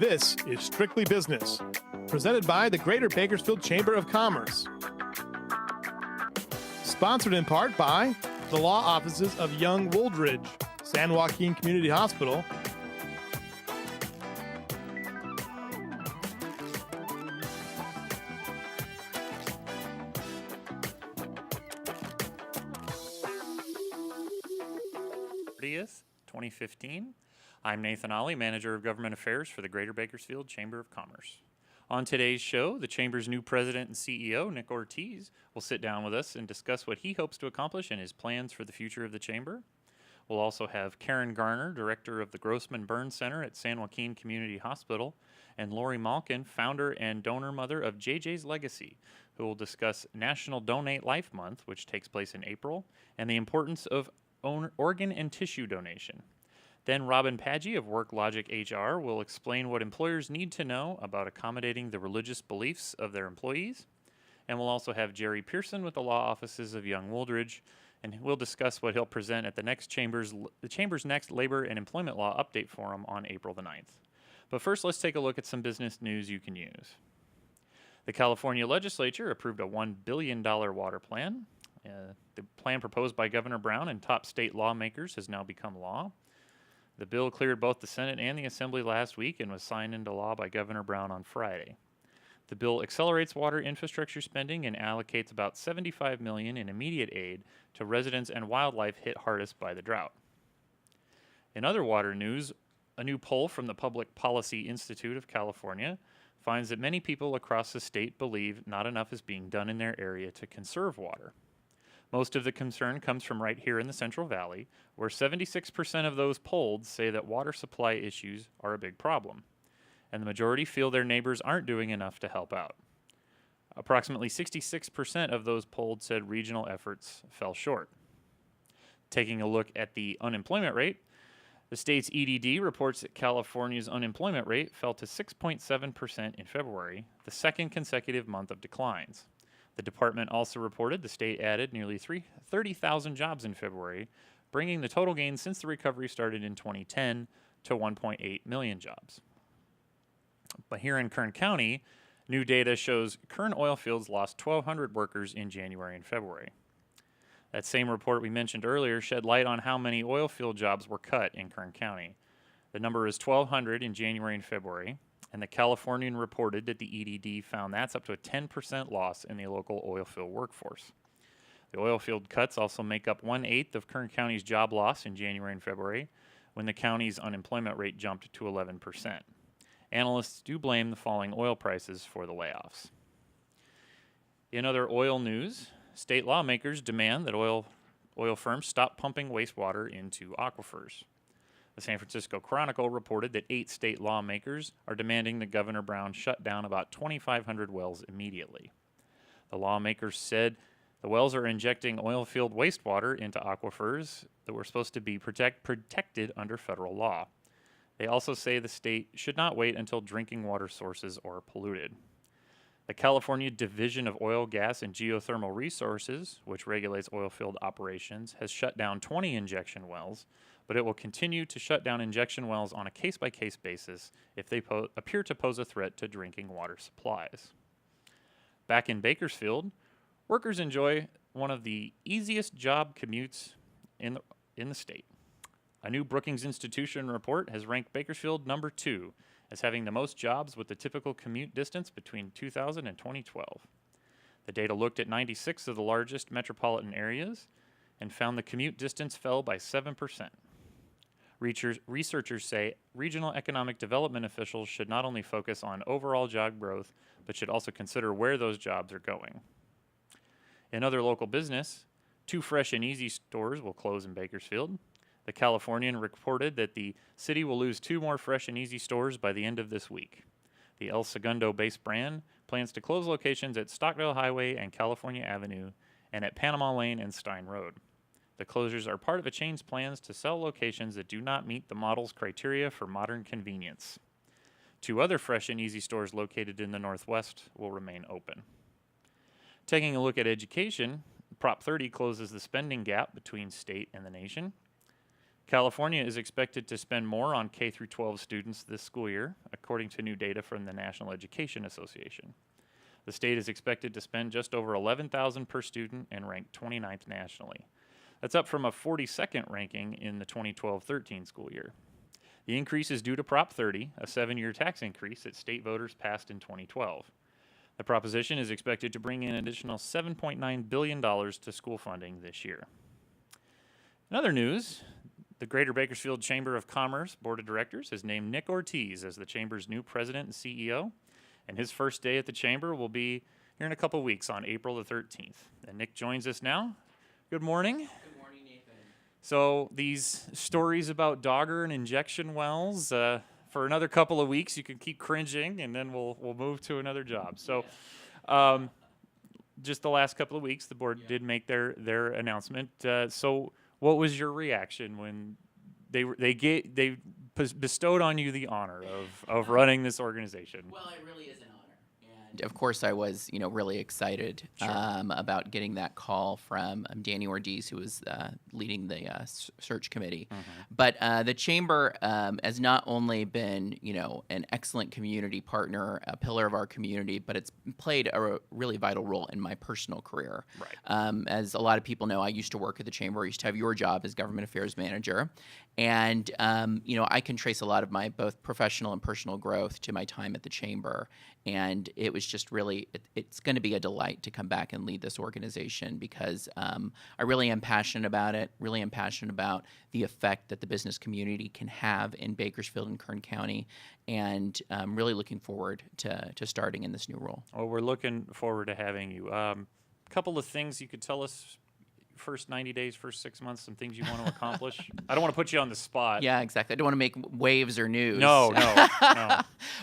This is Strictly Business, presented by the Greater Bakersfield Chamber of Commerce. Sponsored in part by the law offices of Young Wooldridge, San Joaquin Community Hospital, Ortiz, 2015. I'm Nathan Ollie, Manager of Government Affairs for the Greater Bakersfield Chamber of Commerce. On today's show, the Chamber's new president and CEO, Nick Ortiz, will sit down with us and discuss what he hopes to accomplish and his plans for the future of the Chamber. We'll also have Karen Garner, Director of the Grossman Burn Center at San Joaquin Community Hospital, and Lori Malkin, founder and donor mother of JJ's Legacy, who will discuss National Donate Life Month, which takes place in April, and the importance of organ and tissue donation. Then Robin Paggi of WorkLogic HR will explain what employers need to know about accommodating the religious beliefs of their employees. And we'll also have Jerry Pearson with the law offices of Young Wooldridge, and we'll discuss what he'll present at the Chamber's next Labor and Employment Law Update Forum on April the 9th. But first, let's take a look at some business news you can use. The California legislature approved a $1 billion water plan. The plan proposed by Governor Brown and top state lawmakers has now become law. The bill cleared both the Senate and the Assembly last week and was signed into law by Governor Brown on Friday. The bill accelerates water infrastructure spending and allocates about $75 million in immediate aid to residents and wildlife hit hardest by the drought. In other water news, a new poll from the Public Policy Institute of California finds that many people across the state believe not enough is being done in their area to conserve water. Most of the concern comes from right here in the Central Valley, where 76% of those polled say that water supply issues are a big problem, and the majority feel their neighbors aren't doing enough to help out. Approximately 66% of those polled said regional efforts fell short. Taking a look at the unemployment rate, the state's EDD reports that California's unemployment rate fell to 6.7% in February, the second consecutive month of declines. The department also reported the state added nearly 30,000 jobs in February, bringing the total gain since the recovery started in 2010 to 1.8 million jobs. But here in Kern County, new data shows Kern oil fields lost 1,200 workers in January and February. That same report we mentioned earlier shed light on how many oil field jobs were cut in Kern County. The number is 1,200 in January and February, and the Californian reported that the EDD found that's up to a 10% loss in the local oil field workforce. The oil field cuts also make up 1/8 of Kern County's job loss in January and February, when the county's unemployment rate jumped to 11%. Analysts do blame the falling oil prices for the layoffs. In other oil news, state lawmakers demand that oil firms stop pumping wastewater into aquifers. The San Francisco Chronicle reported that 8 state lawmakers are demanding that Governor Brown shut down about 2,500 wells immediately. The lawmakers said the wells are injecting oil field wastewater into aquifers that were supposed to be protected under federal law. They also say the state should not wait until drinking water sources are polluted. The California Division of Oil, Gas, and Geothermal Resources, which regulates oil field operations, has shut down 20 injection wells, but it will continue to shut down injection wells on a case-by-case basis if they appear to pose a threat to drinking water supplies. Back in Bakersfield, workers enjoy one of the easiest job commutes in the state. A new Brookings Institution report has ranked Bakersfield number 2 as having the most jobs with the typical commute distance between 2000 and 2012. The data looked at 96 of the largest metropolitan areas and found the commute distance fell by 7%. Researchers say regional economic development officials should not only focus on overall job growth, but should also consider where those jobs are going. In other local business, 2 Fresh and Easy stores will close in Bakersfield. The Californian reported that the city will lose 2 more Fresh and Easy stores by the end of this week. The El Segundo-based brand plans to close locations at Stockdale Highway and California Avenue and at Panama Lane and Stein Road. The closures are part of a chain's plans to sell locations that do not meet the model's criteria for modern convenience. 2 other Fresh and Easy stores located in the Northwest will remain open. Taking a look at education, Prop 30 closes the spending gap between state and the nation. California is expected to spend more on K through 12 students this school year, according to new data from the National Education Association. The state is expected to spend just over $11,000 per student and rank 29th nationally. That's up from a 42nd ranking in the 2012-13 school year. The increase is due to Prop 30, a 7-year tax increase that state voters passed in 2012. The proposition is expected to bring in an additional $7.9 billion to school funding this year. In other news, the Greater Bakersfield Chamber of Commerce Board of Directors has named Nick Ortiz as the Chamber's new president and CEO, and his first day at the Chamber will be here in a couple weeks on April the 13th. And Nick joins us now. Good morning. Good morning, Nathan. So these stories about Dogger and injection wells, for another couple of weeks you can keep cringing, and then we'll move to another job. So just the last couple of weeks, the board did make their announcement. So what was your reaction when they bestowed on you the honor of running this organization? Well, it really is an honor. And of course, I was, really excited about getting that call from Danny Ortiz, who was leading the search committee. But the chamber has not only been, an excellent community partner, a pillar of our community, but it's played a really vital role in my personal career. Right. As a lot of people know, I used to work at the chamber. I used to have your job as government affairs manager. And, I can trace a lot of my both professional and personal growth to my time at the chamber. And it was just really, it's going to be a delight to come back and lead this organization because I really am passionate about it, really am passionate about the effect that the business community can have in Bakersfield and Kern County, and I'm really looking forward to starting in this new role. Well, we're looking forward to having you. Couple of things you could tell us. First 90 days, first 6 months, some things you want to accomplish? I don't want to put you on the spot. Yeah, exactly. I don't want to make waves or news. No.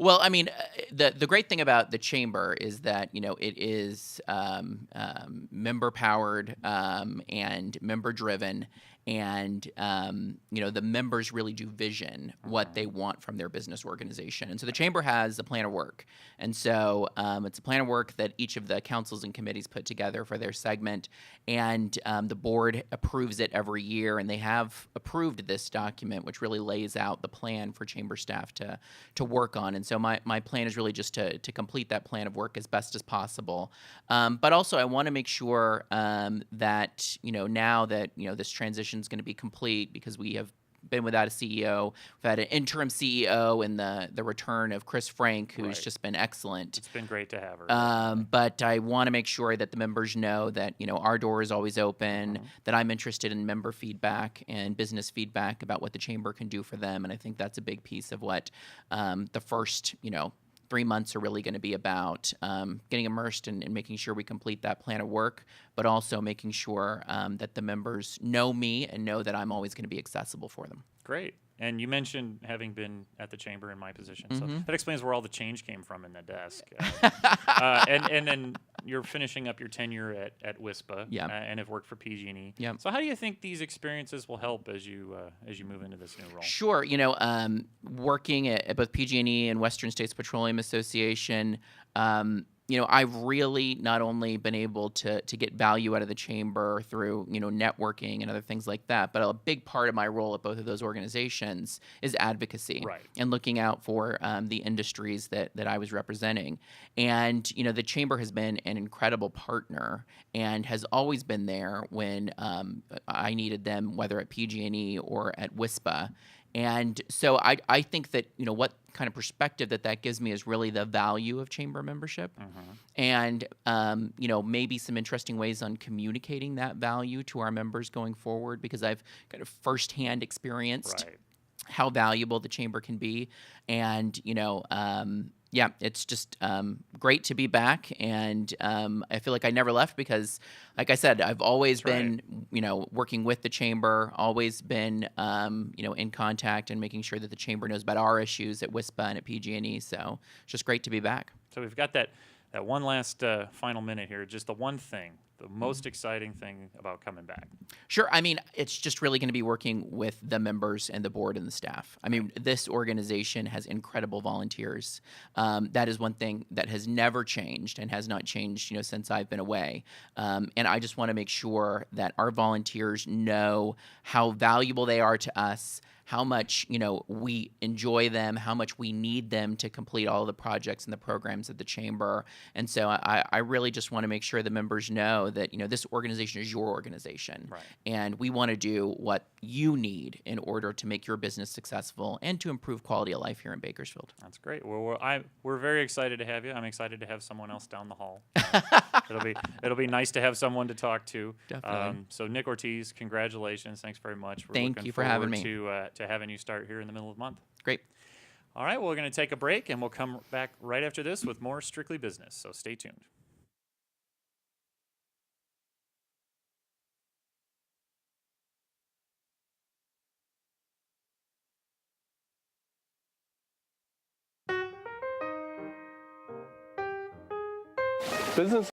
Well, I mean, the great thing about the chamber is that, it is member-powered and member-driven. And, the members really do vision what they want from their business organization. And so the chamber has a plan of work. And so it's a plan of work that each of the councils and committees put together for their segment. And the board approves it every year. And they have approved this document, which really lays out the plan for chamber staff to work on. And so my plan is really just to complete that plan of work as best as possible. But also I want to make sure that, now that, this transition is going to be complete because we have been without a CEO. We've had an interim CEO in the return of Chris Frank, who's just been excellent. It's been great to have her. But I want to make sure that the members know that, our door is always open, that I'm interested in member feedback and business feedback about what the chamber can do for them. And I think that's a big piece of what the first, 3 months are really going to be about getting immersed and making sure we complete that plan of work, but also making sure that the members know me and know that I'm always going to be accessible for them. Great. And you mentioned having been at the chamber in my position. So that explains where all the change came from in the desk. And then you're finishing up your tenure at WISPA and have worked for PG&E. Yeah. So how do you think these experiences will help as you move into this new role? Sure. Working at both PG&E and Western States Petroleum Association, I've really not only been able to get value out of the chamber through, networking and other things like that, but a big part of my role at both of those organizations is advocacy and looking out for the industries that I was representing. And, the chamber has been an incredible partner and has always been there when I needed them, whether at PG&E or at WISPA. And so I think that, what kind of perspective that gives me is really the value of chamber membership and, maybe some interesting ways on communicating that value to our members going forward, because I've kind of firsthand experienced how valuable the chamber can be. And, it's just great to be back. And I feel like I never left because, like I said, I've always been, working with the chamber, always been, in contact and making sure that the chamber knows about our issues at WISPA and at PG&E. So it's just great to be back. So we've got that one last final minute here. Just the one thing, the most exciting thing about coming back? Sure. I mean, it's just really going to be working with the members and the board and the staff. I mean, this organization has incredible volunteers. That is one thing that has never changed and has not changed, since I've been away. And I just want to make sure that our volunteers know how valuable they are to us, how much we enjoy them, how much we need them to complete all of the projects and the programs at the chamber. And so I really just want to make sure the members know that this organization is your organization, Right. and we want to do what you need in order to make your business successful and to improve quality of life here in Bakersfield. That's great. Well, we're very excited to have you. I'm excited to have someone else down the hall. It'll be nice to have someone to talk to. Definitely. So Nick Ortiz, congratulations. Thanks very much. We're Thank looking you for having forward me. to having you start here in the middle of the month. Great. All right, well, we're going to take a break, and we'll come back right after this with more Strictly Business. So stay tuned. Business